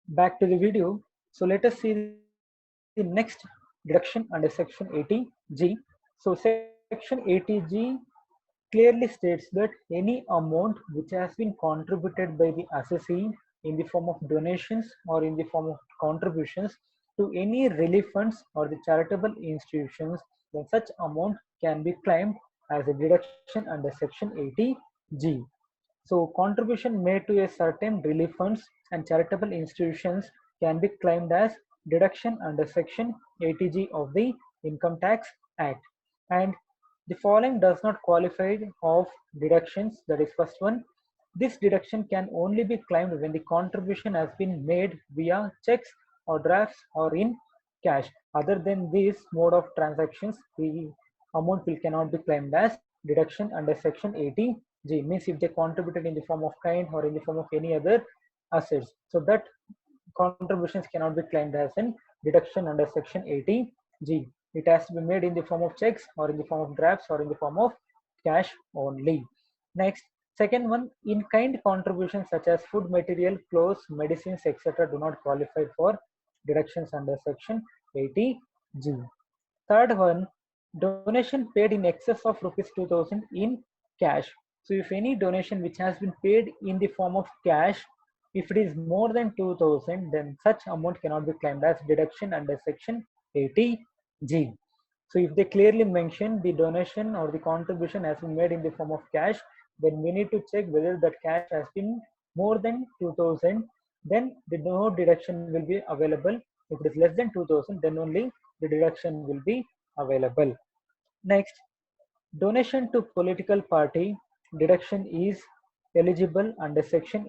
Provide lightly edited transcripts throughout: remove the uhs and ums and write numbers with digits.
Back to the video. So let us see the next deduction under section 80G. So section 80G clearly states that any amount which has been contributed by the assessee in the form of donations or in the form of contributions to any relief funds or the charitable institutions, then such amount can be claimed as a deduction under section 80G. So contribution made to a certain relief funds and charitable institutions can be claimed as deduction under section 80G of the Income Tax Act. And the following does not qualify of deductions. That is first one. This deduction can only be claimed when the contribution has been made via checks or drafts or in cash. Other than this mode of transactions, the amount will cannot be claimed as deduction under section 80G. Means if they contributed in the form of kind or in the form of any other assets. So that contributions cannot be claimed as an deduction under section 80G. It has to be made in the form of checks or in the form of drafts or in the form of cash only. Next, second one, in kind contributions such as food material, clothes, medicines, etc. do not qualify for deductions under section 80G. Third one, donation paid in excess of rupees 2000 in cash. So if any donation which has been paid in the form of cash, if it is more than 2000, then such amount cannot be claimed as deduction under section 80G. So if they clearly mention the donation or the contribution has been made in the form of cash, then we need to check whether that cash has been more than 2000, then the no deduction will be available. If it is less than 2000, then only the deduction will be available. Next, donation to political party deduction is eligible under section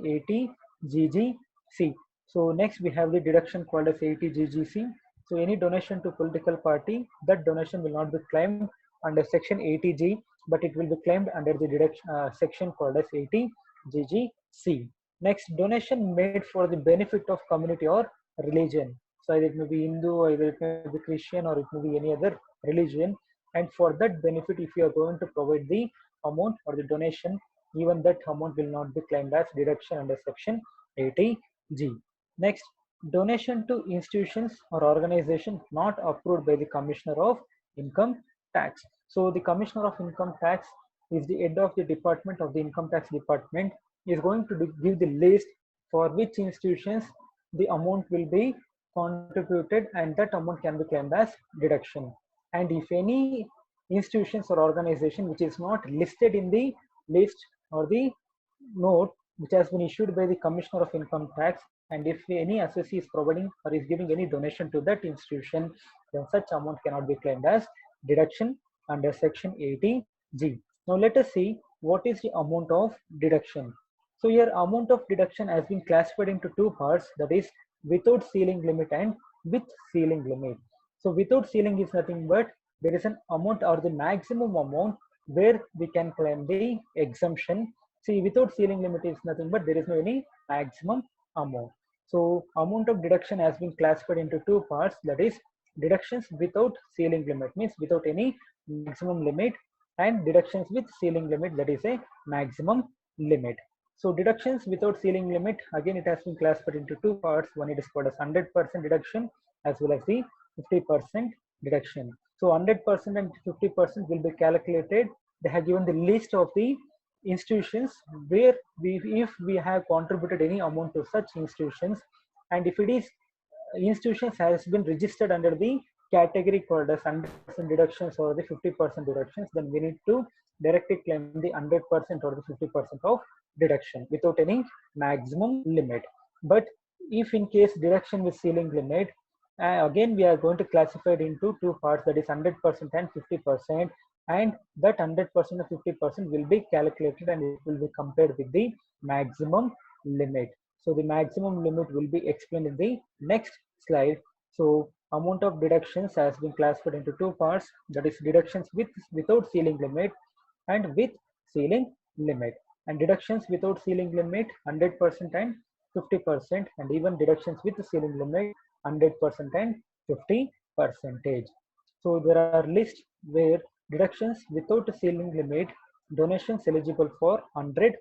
80GGC. So next we have the deduction called as 80GGC. So any donation to political party, that donation will not be claimed under section 80G, but it will be claimed under the deduction section called as 80GGC. Next, donation made for the benefit of community or religion. So either it may be Hindu, either it may be Christian, or it may be any other religion. And for that benefit, if you are going to provide the amount or the donation, even that amount will not be claimed as deduction under section 80G. Next, donation to institutions or organizations not approved by the Commissioner of Income Tax. So the Commissioner of Income Tax is the head of the department of the Income Tax Department, is going to give the list for which institutions the amount will be contributed, and that amount can be claimed as deduction. And if any institutions or organization which is not listed in the list or the note which has been issued by the Commissioner of Income Tax, and if any assessee is providing or is giving any donation to that institution, then such amount cannot be claimed as deduction under section 80G. Now let us see what is the amount of deduction. So here amount of deduction has been classified into two parts, that is without ceiling limit and with ceiling limit. So without ceiling is nothing but there is an amount or the maximum amount where we can claim the exemption. See, without ceiling limit is nothing but there is no any maximum amount. So amount of deduction has been classified into two parts, that is deductions without ceiling limit means without any maximum limit, and deductions with ceiling limit, that is a maximum limit. So deductions without ceiling limit, again it has been classified into two parts. One, it is called as 100% deduction as well as the 50% deduction. So 100% and 50% will be calculated. They have given the list of the institutions where if we have contributed any amount to such institutions, and if it is institutions has been registered under the category called as 100% deductions or the 50% deductions, then we need to directly claim the 100% or the 50% of deduction without any maximum limit. But if in case deduction with ceiling limit, again we are going to classify it into two parts, that is 100% and 50%, and that 100% or 50% will be calculated and it will be compared with the maximum limit. So the maximum limit will be explained in the next slide. So amount of deductions has been classified into two parts, that is deductions without ceiling limit and with ceiling limit. And deductions without ceiling limit 100% and 50%, and even deductions with ceiling limit 100% and 50 percentage. So there are lists where deductions without a ceiling limit, donations eligible for 100%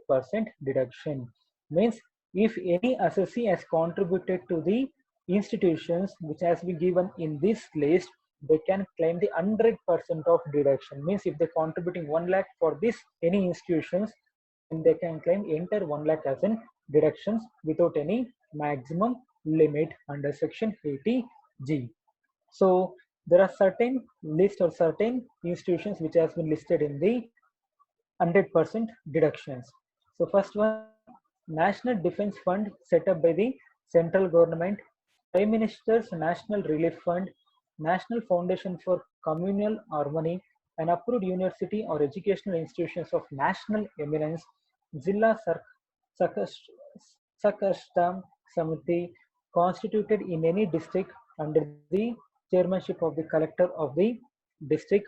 deduction, means if any assessee has contributed to the institutions which has been given in this list, they can claim the 100% of deduction. Means if they're contributing 1 lakh for this any institutions, then they can claim entire 1 lakh as in deductions without any maximum limit under section 80G. So there are certain list or certain institutions which has been listed in the 100% deductions. So first one, National Defense Fund set up by the central government, Prime Minister's National Relief Fund, National Foundation for Communal Harmony, an approved university or educational institutions of national eminence, Zilla Sakashtam Samiti, constituted in any district under the chairmanship of the collector of the district,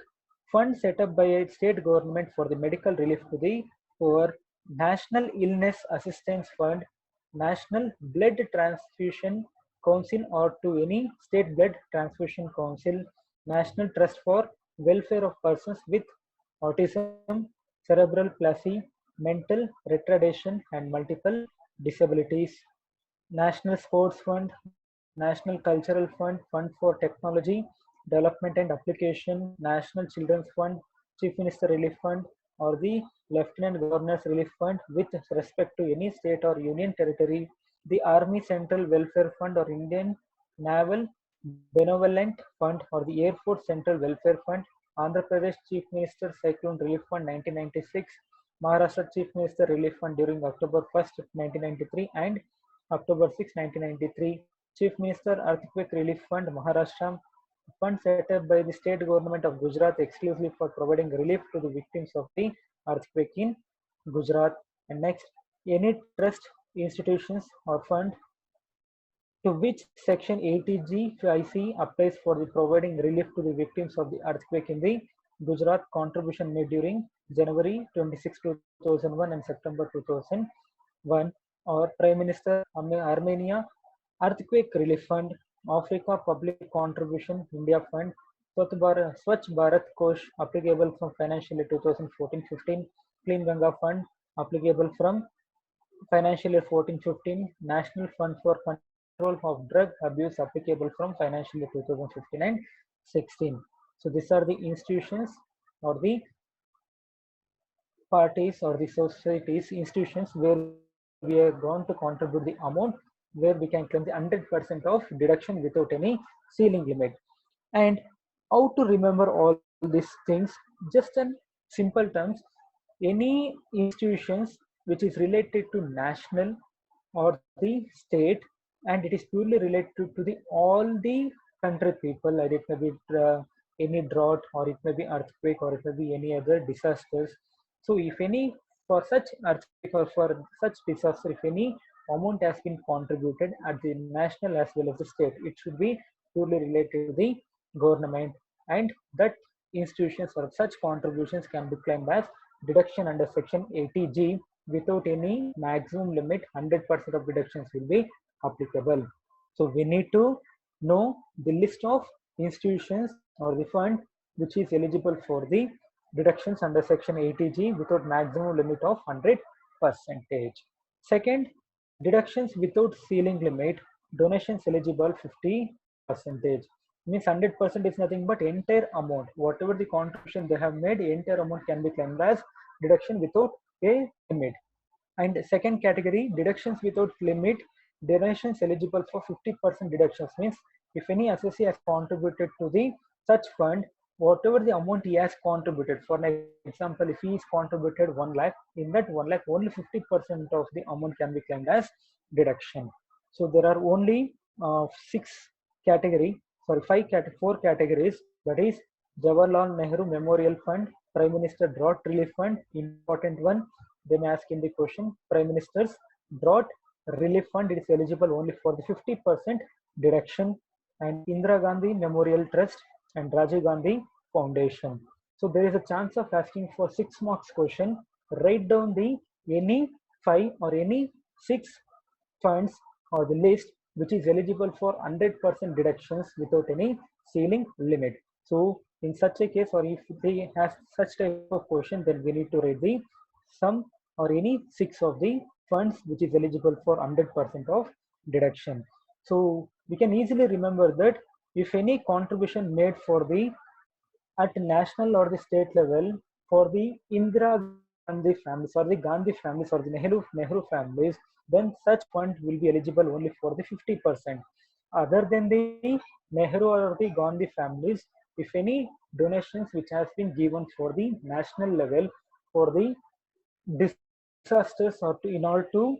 fund set up by a state government for the medical relief to the poor, National Illness Assistance Fund, National Blood Transfusion Council or to any state blood transfusion council, National Trust for Welfare of Persons with Autism, Cerebral Palsy, Mental Retardation and Multiple Disabilities, National Sports Fund, National Cultural Fund, Fund for Technology, Development and Application, National Children's Fund, Chief Minister Relief Fund, or the Lieutenant Governor's Relief Fund with respect to any state or union territory, the Army Central Welfare Fund or Indian Naval Benevolent Fund or the Air Force Central Welfare Fund, Andhra Pradesh Chief Minister Cyclone Relief Fund 1996, Maharashtra Chief Minister Relief Fund during October 1st, 1993 and October 6, 1993, Chief Minister Earthquake Relief Fund, Maharashtra, fund set up by the state government of Gujarat exclusively for providing relief to the victims of the earthquake in Gujarat. And next, any trust, institutions or fund to which section 80G IC applies for the providing relief to the victims of the earthquake in the Gujarat, contribution made during January 26, 2001 and September 2001, or Prime Minister Armenia Earthquake Relief Fund, Africa Public Contribution India Fund, Swachh Bharat Kosh applicable from financial year 2014-15, Clean Ganga Fund applicable from financial year 14-15, National Fund for Control of Drug Abuse applicable from financial year 2015 and 16. So these are the institutions or the parties or the societies, institutions where we are going to contribute the amount where we can claim the 100% of deduction without any ceiling limit. And how to remember all these things? Just in simple terms, any institutions which is related to national or the state and it is purely related to the all the country people, like it may be any drought or it may be earthquake or it may be any other disasters. So if any for such earthquake or for such disaster, if any amount has been contributed at the national as well as the state, it should be purely related to the government, and that institutions or such contributions can be claimed as deduction under section 80G without any maximum limit. 100% of deductions will be applicable. So we need to know the list of institutions or the fund which is eligible for the deductions under section 80G without maximum limit of 100%. Second, deductions without ceiling limit, donations eligible 50%. Means 100% is nothing but entire amount. Whatever the contribution they have made, entire amount can be claimed as deduction without a limit. And second category, deductions without limit, donations eligible for 50% deductions. Means if any associate has contributed to the such fund, whatever the amount he has contributed, for an example, if he is contributed 1 lakh, in that 1 lakh only 50% of the amount can be claimed as deduction. So there are only four categories, that is Jawaharlal Nehru Memorial Fund, Prime Minister Drought Relief Fund, important one. They may ask in the question, Prime Minister's Drought Relief Fund, it is eligible only for the 50% deduction, and Indira Gandhi Memorial Trust and Rajiv Gandhi Foundation. So there is a chance of asking for 6 marks question. Write down the any 5 or any 6 funds or the list which is eligible for 100% deductions without any ceiling limit. So in such a case, or if they have such type of question, then we need to write the sum or any 6 of the funds which is eligible for 100% of deduction. So we can easily remember that if any contribution made for the at national or the state level for the Indira Gandhi families or the Gandhi families or the Nehru families, then such fund will be eligible only for the 50%. Other than the Nehru or the Gandhi families, if any donations which has been given for the national level for the disasters or to, in order to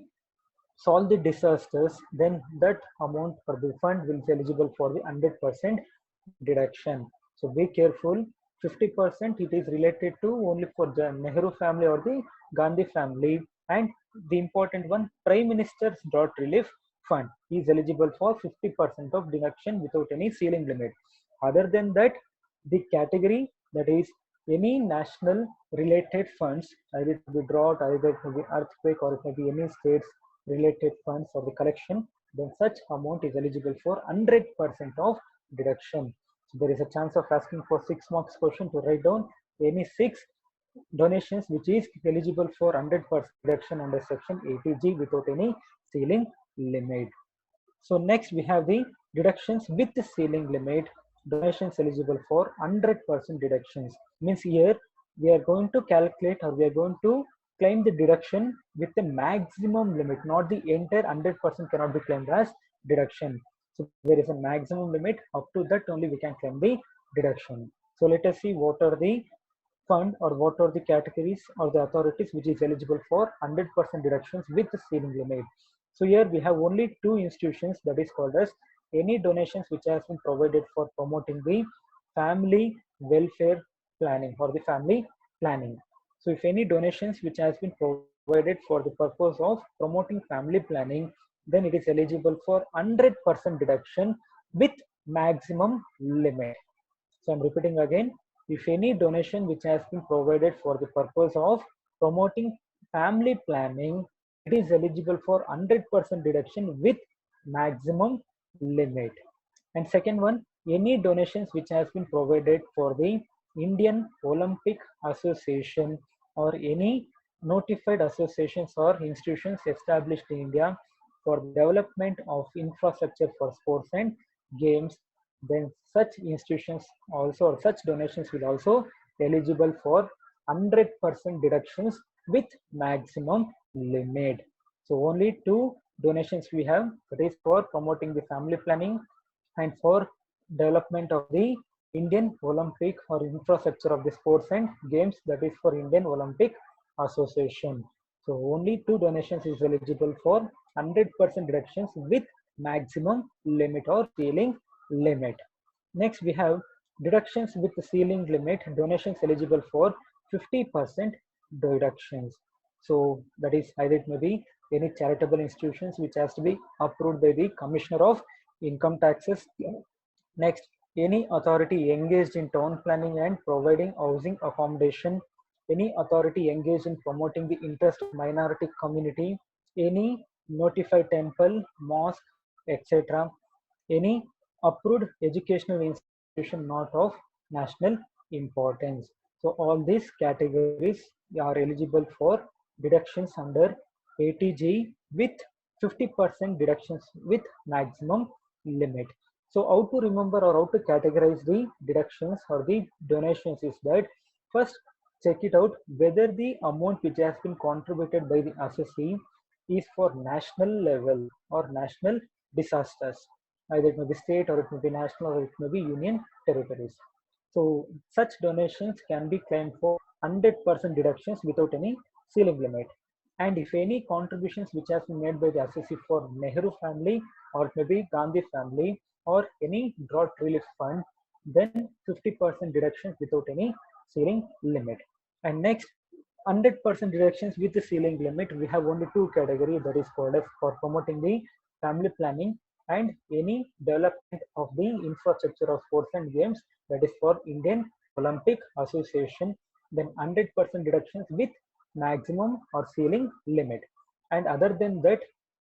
solve the disasters, then that amount for the fund will be eligible for the 100% deduction. So be careful. 50% it is related to only for the Nehru family or the Gandhi family, and the important one, Prime Minister's drought relief fund is eligible for 50% of deduction without any ceiling limit. Other than that, the category that is any national related funds, either it may be drought, either it may be earthquake, or it may be any states related funds or the collection, then such amount is eligible for 100% of deduction. So there is a chance of asking for 6 marks question to write down any 6 donations which is eligible for 100% deduction under section 80G without any ceiling limit. So next we have the deductions with the ceiling limit, donations eligible for 100% deductions. Means here we are going to calculate or we are going to claim the deduction with the maximum limit, not the entire 100% cannot be claimed as deduction. So there is a maximum limit, up to that only we can claim the deduction. So let us see what are the fund or what are the categories or the authorities which is eligible for 100% deductions with the ceiling limit. So here we have only 2 institutions, that is called as any donations which has been provided for promoting the family welfare planning or the family planning. So if any donations which has been provided for the purpose of promoting family planning, then it is eligible for 100% deduction with maximum limit. So I'm repeating again, if any donation which has been provided for the purpose of promoting family planning, it is eligible for 100% deduction with maximum limit. And second one, any donations which has been provided for the Indian Olympic Association or any notified associations or institutions established in India for development of infrastructure for sports and games, then such institutions also or such donations will also eligible for 100% deductions with maximum limit. So only 2 donations we have, that is for promoting the family planning and for development of the Indian Olympic or infrastructure of the sports and games, that is for Indian Olympic Association. So only 2 donations is eligible for 100% deductions with maximum limit or ceiling limit. Next we have deductions with the ceiling limit, donations eligible for 50% deductions. So that is either it may be any charitable institutions which has to be approved by the Commissioner of Income Taxes. Next, any authority engaged in town planning and providing housing accommodation, any authority engaged in promoting the interest of minority community, any notified temple, mosque, etc., any approved educational institution not of national importance. So all these categories are eligible for deductions under 80G with 50% deductions with maximum limit. So how to remember or how to categorize the deductions or the donations is that first check it out whether the amount which has been contributed by the assessee is for national level or national disasters. Either it may be state or it may be national or it may be union territories. So such donations can be claimed for 100% deductions without any ceiling limit. And if any contributions which has been made by the assessee for Nehru family or it may be Gandhi family or any drought relief fund, then 50% deductions without any ceiling limit. And next, 100% deductions with the ceiling limit, we have only 2 categories, that is called as for promoting the family planning and any development of the infrastructure of sports and games, that is for Indian Olympic Association, then 100% deductions with maximum or ceiling limit. And other than that,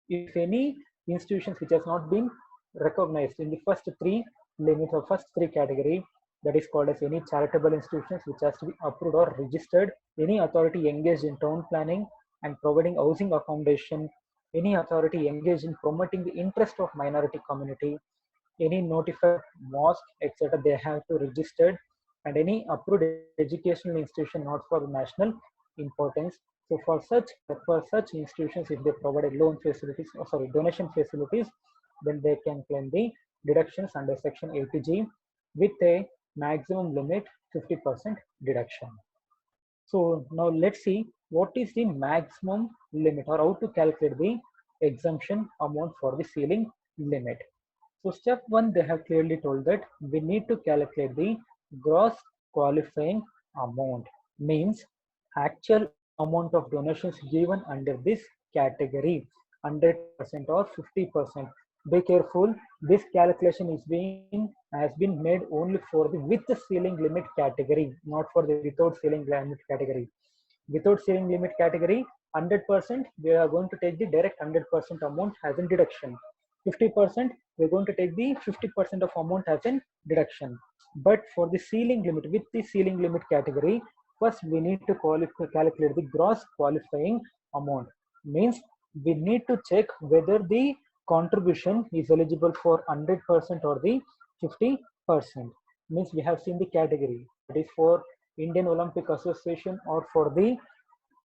if any institutions which has not been recognized in the first 3 limits or first 3 category, that is called as any charitable institutions which has to be approved or registered, any authority engaged in town planning and providing housing accommodation, any authority engaged in promoting the interest of minority community, any notified mosque, etc., they have to register, and any approved educational institution not for national importance. So for such institutions, if they provided loan facilities, or sorry, donation facilities, then they can claim the deductions under Section 80G with a maximum limit 50% deduction. So now let's see what is the maximum limit or how to calculate the exemption amount for the ceiling limit. So step one, they have clearly told that we need to calculate the gross qualifying amount, means actual amount of donations given under this category, 100% or 50%. Be careful, this calculation has been made only for the with the ceiling limit category, not for the without ceiling limit category. Without ceiling limit category, 100%, we are going to take the direct 100% amount as a deduction. 50%, we're going to take the 50% of amount as a deduction. But for the ceiling limit, with the ceiling limit category, first we need to calculate the gross qualifying amount. Means we need to check whether the contribution is eligible for 100% or the 50%. Means we have seen the category, that is for Indian Olympic Association or for the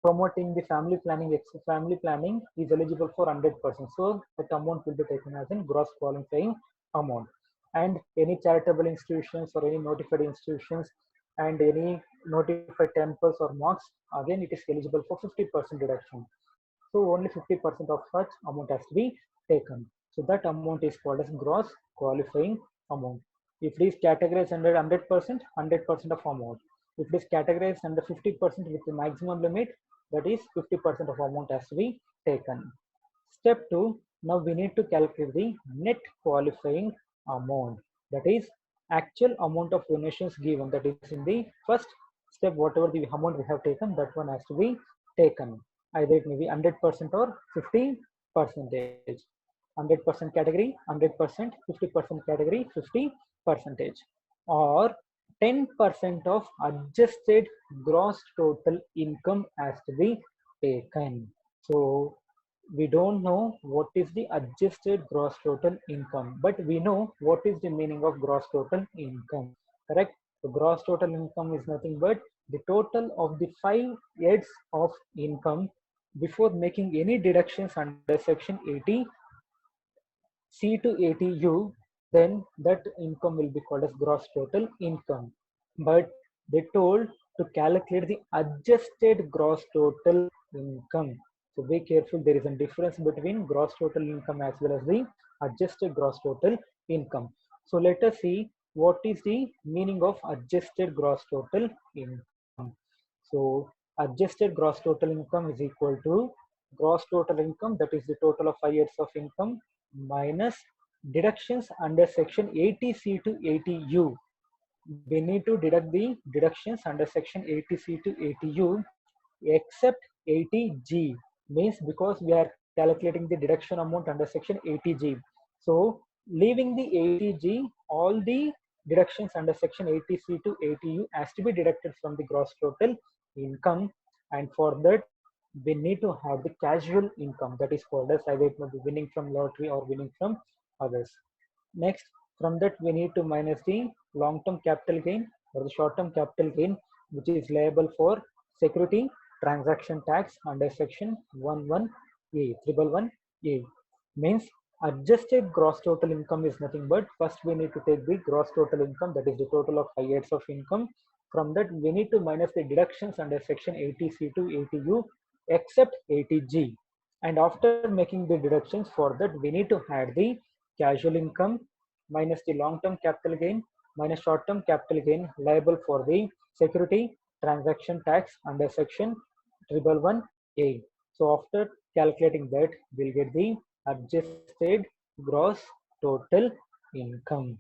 promoting the family planning is eligible for 100%. So that amount will be taken as in gross qualifying amount. And any charitable institutions or any notified institutions and any notified temples or mosques, again it is eligible for 50% deduction. So only 50% of such amount has to be taken. So that amount is called as gross qualifying amount. If it is categorized under 100%, 100% of amount. If it is categorized under 50% with the maximum limit, that is 50% of amount has to be taken. Step 2, now we need to calculate the net qualifying amount. That is actual amount of donations given. That is in the first step, whatever the amount we have taken, that one has to be taken. Either it may be 100% or 50%. 100% category, 100%, 50% category, 50%, or 10% of adjusted gross total income has to be taken. So we don't know what is the adjusted gross total income, but we know what is the meaning of gross total income, correct? The gross total income is nothing but the total of the 5 heads of income before making any deductions under Section 80 C to 80U, then that income will be called as gross total income. But they told to calculate the adjusted gross total income. So be careful, there is a difference between gross total income as well as the adjusted gross total income. So let us see what is the meaning of adjusted gross total income. So adjusted gross total income is equal to gross total income, that is the total of 5 years of income, minus deductions under Section 80C to 80U. We need to deduct the deductions under Section 80C to 80U except 80G, means because we are calculating the deduction amount under Section 80G. So leaving the 80G, all the deductions under Section 80C to 80U has to be deducted from the gross total income, and for that we need to have the casual income, that is called as either it may be winning from lottery or winning from others. Next, from that we need to minus the long-term capital gain or the short-term capital gain, which is liable for security transaction tax under Section 111A. Means adjusted gross total income is nothing but first we need to take the gross total income, that is the total of 5 years of income. From that we need to minus the deductions under Section 80C to 80U except 80G, and after making the deductions, for that we need to add the casual income minus the long-term capital gain minus short-term capital gain liable for the security transaction tax under Section 111A. So after calculating that, we'll get the adjusted gross total income.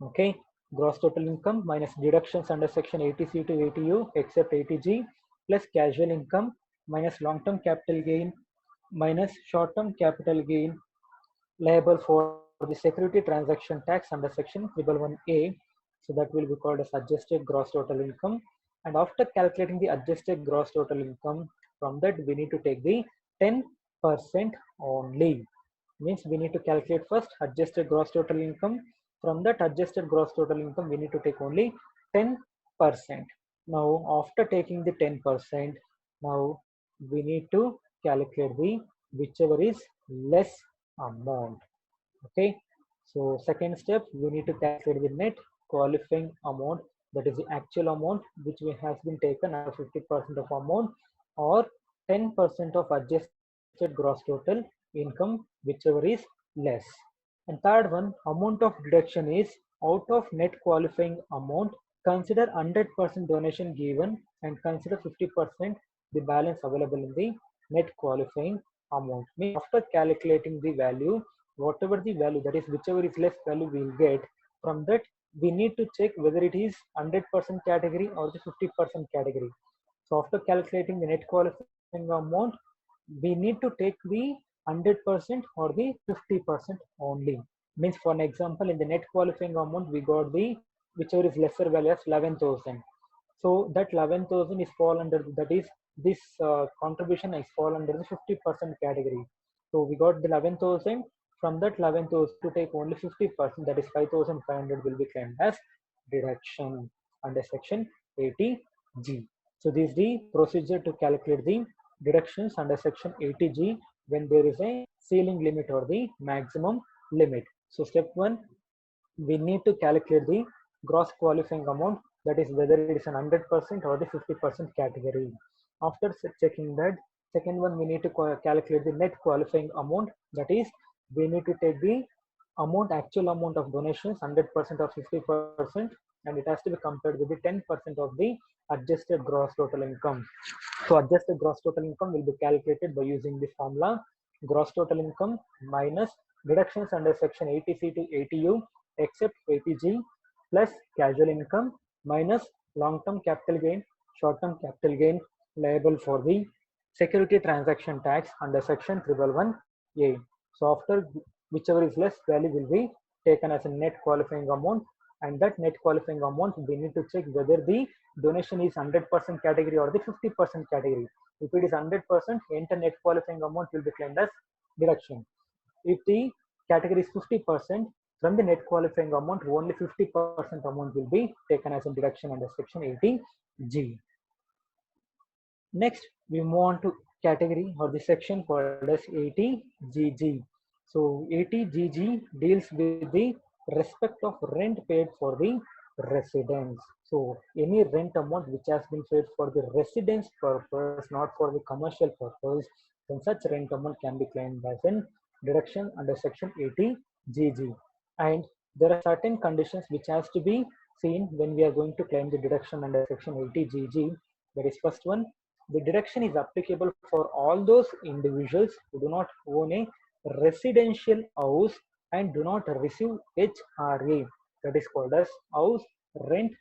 Okay, gross total income minus deductions under Section 80C to 80U except 80G plus casual income minus long-term capital gain minus short-term capital gain liable for the security transaction tax under Section 111A. So that will be called as adjusted gross total income. And after calculating the adjusted gross total income, From that, we need to take the 10% only. Means we need to calculate first adjusted gross total income. From that adjusted gross total income, we need to take only 10%. Now, after taking the 10%, now we need to calculate the whichever is less amount. Okay. So second step, we need to calculate the net qualifying amount, that is the actual amount which has been taken as 50% of amount or 10% of adjusted gross total income, whichever is less. And third one, amount of deduction is out of net qualifying amount, consider 100% donation given and consider 50% the balance available in the net qualifying amount. Means after calculating the value, whatever the value, that is whichever is less value we will get, from that we need to check whether it is 100% category or the 50% category. So after calculating the net qualifying amount, we need to take the 100% or the 50% only. Means for an example, in the net qualifying amount, we got the whichever is lesser value as 11,000. So that 11,000 is fall under, that is this contribution is fall under the 50% category. So we got the 11,000. From that 11,000 to take only 50%, that is 5,500 will be claimed as deduction under section 80G. So this is the procedure to calculate the deductions under section 80G when there is a ceiling limit or the maximum limit. So step 1, we need to calculate the gross qualifying amount, that is whether it is an 100% or the 50% category. After checking that, second one, we need to calculate the net qualifying amount, that is we need to take the amount, actual amount of donations, 100% or 50%, and it has to be compared with the 10% of the adjusted gross total income. So adjusted gross total income will be calculated by using the formula gross total income minus deductions under section 80C to 80U except 80G plus casual income minus long-term capital gain, short-term capital gain liable for the security transaction tax under section 311A. So after whichever is less value will be taken as a net qualifying amount, and that net qualifying amount we need to check whether the donation is 100% category or the 50% category. If it is 100%, entire net qualifying amount will be claimed as deduction. If the category is 50%, from the net qualifying amount, only 50% amount will be taken as a deduction under section 80G. Next, we move on to category or the section called as 80GG. So 80GG deals with the respect of rent paid for the residence. So any rent amount which has been paid for the residence purpose, not for the commercial purpose, then such rent amount can be claimed as a deduction under section 80GG. And there are certain conditions which has to be seen when we are going to claim the deduction under section 80GG. That is first one, the deduction is applicable for all those individuals who do not own a residential house and do not receive HRA, that is called as house rent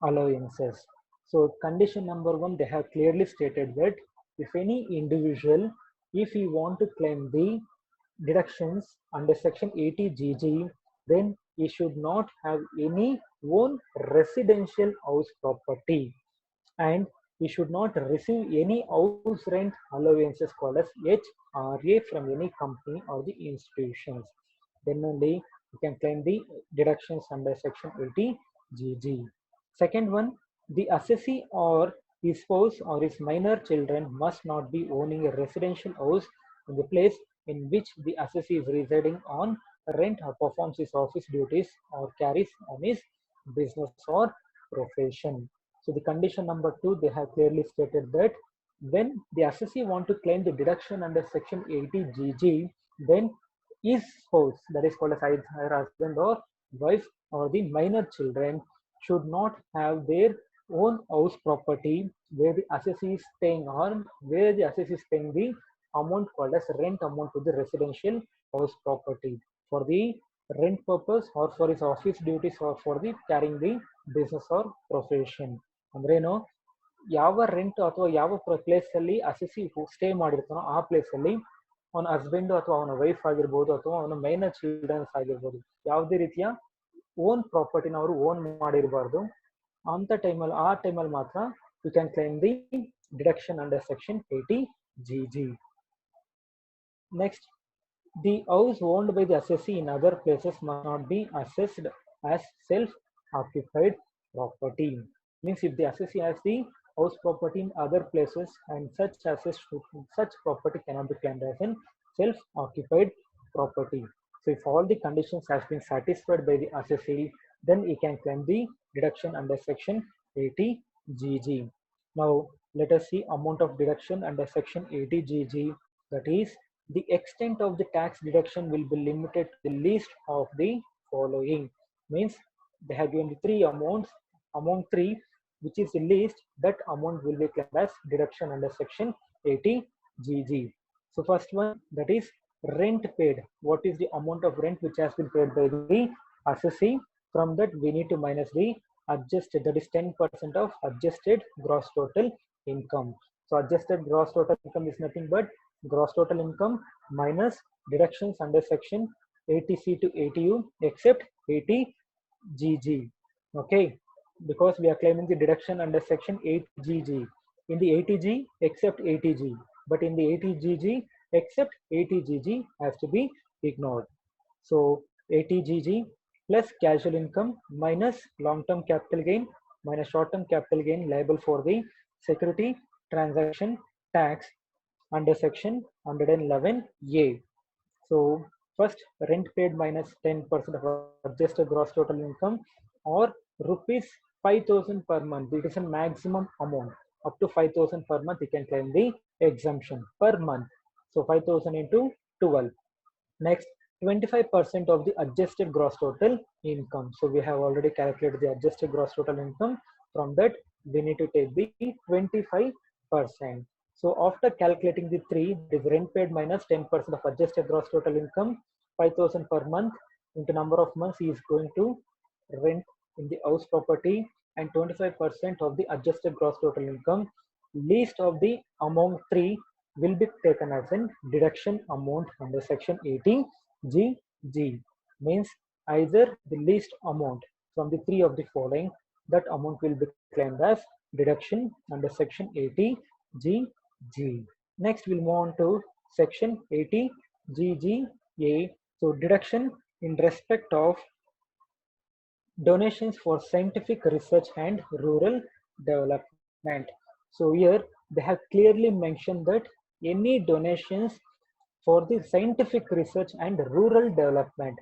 allowances. So condition number 1, they have clearly stated that if any individual, if he want to claim the deductions under section 80GG, then he should not have any own residential house property, and he should not receive any house rent allowances called as HRA from any company or the institutions. Then only you can claim the deductions under section 80GG. Second one, the assessee or his spouse or his minor children must not be owning a residential house in the place in which the assessee is residing on rent or performs his office duties or carries on his business or profession. So the condition number 2, they have clearly stated that when the assessee want to claim the deduction under section 80GG, then his spouse, that is called as either husband or wife or the minor children, should not have their own house property where the assessee is paying, or where the assessee is paying the amount called as rent amount to the residential house property for the rent purpose or for his office duties or for the carrying the business or profession. ಅಂದ್ರೇನು, ಯಾವ rent ಅಥವಾ ಯಾವ place ಅಲ್ಲಿ assessee stay ಮಾಡಿರ್ತಾನೋ ಆ place ಅಲ್ಲಿ ಅವನ husband ಅಥವಾ ಅವನ ವೈಫ್ ಆಗಿರ್ಬೋದು ಅಥವಾ ಅವನ ಮೈನರ್ ಚಿಲ್ಡ್ರನ್ಸ್ ಆಗಿರ್ಬೋದು, ಯಾವುದೇ ರೀತಿಯ ಓನ್ ಪ್ರಾಪರ್ಟಿನ ಅವರು ಓನ್ ಮಾಡಿರಬಾರ್ದು. ಅಂತ ಟೈಮಲ್ಲಿ, ಆ ಟೈಮಲ್ಲಿ ಮಾತ್ರ you can claim the deduction under section 80GG. Next, the house owned by the assessee in other places must not be assessed as self-occupied property. Means if the assessee has the house property in other places and such property cannot be claimed as an self-occupied property. So if all the conditions have been satisfied by the assessee, then he can claim the deduction under section 80GG. Now let us see amount of deduction under section 80GG, that is the extent of the tax deduction will be limited to the least of the following. Means they have given the three amounts. Among three, which is the least, that amount will be claimed as deduction under section 80GG. So first one, that is rent paid. What is the amount of rent which has been paid by the assessee? From that we need to minus the adjusted, that is 10% of adjusted gross total income. So adjusted gross total income is nothing but gross total income minus deductions under section 80C to 80U except 80GG. Okay, because we are claiming the deduction under section 80GG. In the 80G except 80G, but in the 80GG except 80GG has to be ignored. So 80GG plus casual income minus long-term capital gain minus short-term capital gain liable for the security transaction tax under section 111A. So first, rent paid minus 10% of adjusted gross total income, or rupees 5,000 per month. It is a maximum amount. Up to 5,000 per month, you can claim the exemption per month. So 5,000 into 12. Next, 25% of the adjusted gross total income. So we have already calculated the adjusted gross total income. From that, we need to take the 25%. So after calculating the three, that is rent paid minus 10% of adjusted gross total income, 5,000 per month into number of months he is going to rent in the house property, and 25% of the adjusted gross total income. Least of the among three will be taken as an deduction amount under section 80GG. Means either the least amount from the three of the following, that amount will be claimed as deduction under section 80GG. Next we'll move on to section 80GGA. So deduction in respect of donations for scientific research and rural development. So here they have clearly mentioned that any donations for the scientific research and rural development.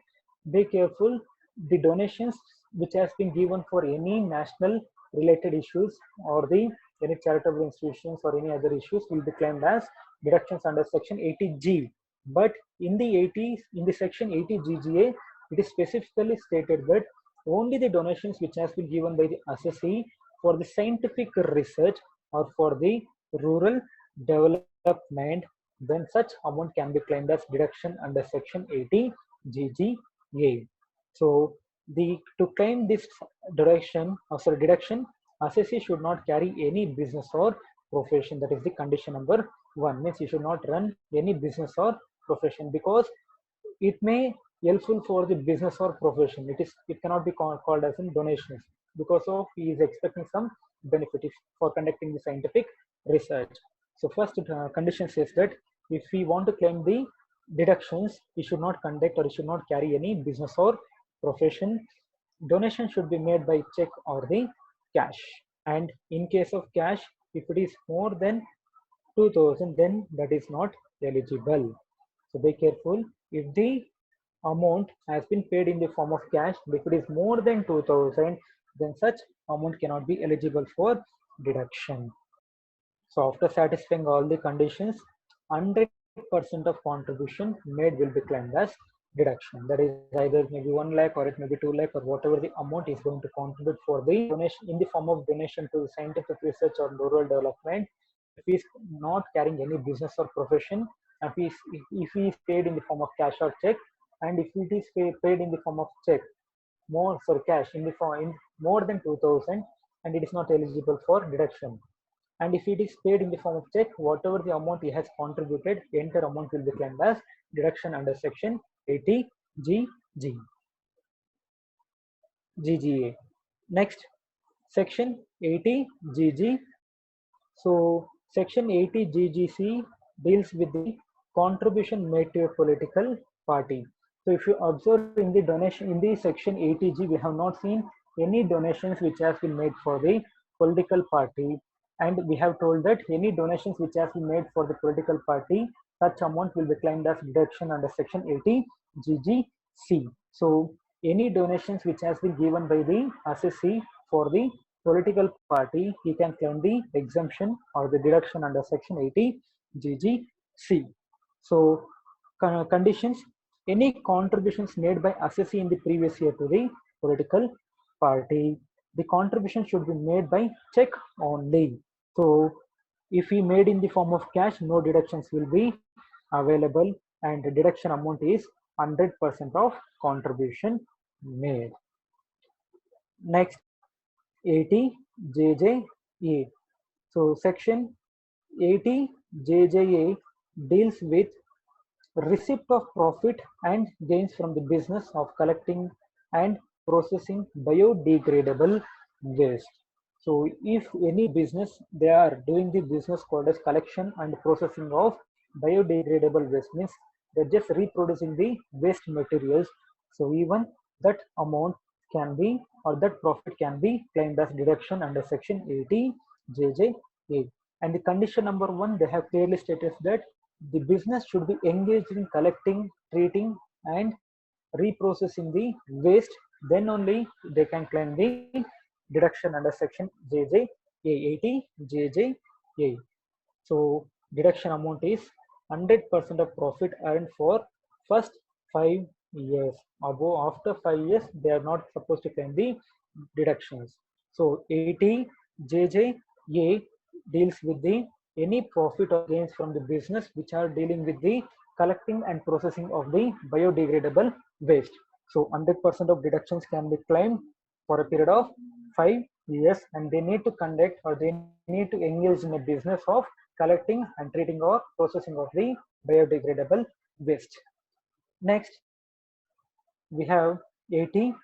Be careful, the donations which has been given for any national related issues or the any charitable institutions or any other issues will be claimed as deductions under section 80G. But in the section 80GGA, it is specifically stated that only the donations which has been given by the assessee for the scientific research or for the rural development, then such amount can be claimed as deduction under section 80GGA. So to claim this deduction, assessee should not carry any business or profession. That is the condition number 1. Means you should not run any business or profession, because it may helpful for the business or profession. It cannot be called as in donations, because of he is expecting some benefit for conducting the scientific research. So first condition says that if we want to claim the deductions, we should not conduct or should not carry any business or profession. Donation should be made by check or the cash. And in case of cash, if it is more than 2,000, then that is not eligible. So be careful. If the amount has been paid in the form of cash, if it is more than 2,000, then such amount cannot be eligible for deduction. So after satisfying all the conditions, 100% of contribution made will be claimed as deduction. That is either maybe 1 lakh or it may be 2 lakh or whatever the amount is going to contribute for the donation in the form of donation to scientific research or rural development. If he is not carrying any business or profession, if he is paid in the form of cash or check, and if it is paid in the form of check, cash in the form in more than 2,000, and it is not eligible for deduction. And if it is paid in the form of check, whatever the amount he has contributed, the entire amount will be claimed as deduction under section 80GG. GGA. Next, section 80GG. So Section 80 GGC deals with the contribution made to a political party. So if you observe in the donation in the section 80G, we have not seen any donations which has been made for the political party, and we have told that any donations which has been made for the political party, such amount will be claimed as deduction under section 80 GGC. So any donations which has been given by the assessee for the political party, he can claim the exemption or the deduction under section 80 GGC. So conditions: any contributions made by assessee in the previous year to the political party, the contribution should be made by check only. So if he made in the form of cash, no deductions will be available, and the deduction amount is 100% of contribution made. Next, 80 JJA. So section 80 JJA deals with receipt of profit and gains from the business of collecting and processing biodegradable waste. So if any business, they are doing the business called as collection and processing of biodegradable waste, means they're just reproducing the waste materials. So even that amount can be, or that profit can be claimed as deduction under section 80 JJA. And the condition number 1, they have clearly stated that the business should be engaged in collecting, treating, and reprocessing the waste. Then only they can claim the deduction under section JJA 80 JJA. So deduction amount is 100% of profit earned for first 5 years. Above, after 5 years, they are not supposed to claim the deductions. So 80 JJA deals with the any profit or gains from the business which are dealing with the collecting and processing of the biodegradable waste. So 100% of deductions can be claimed for a period of 5 years, and they need to conduct, or they need to engage in a business of collecting and treating or processing of the biodegradable waste. Next, we have 80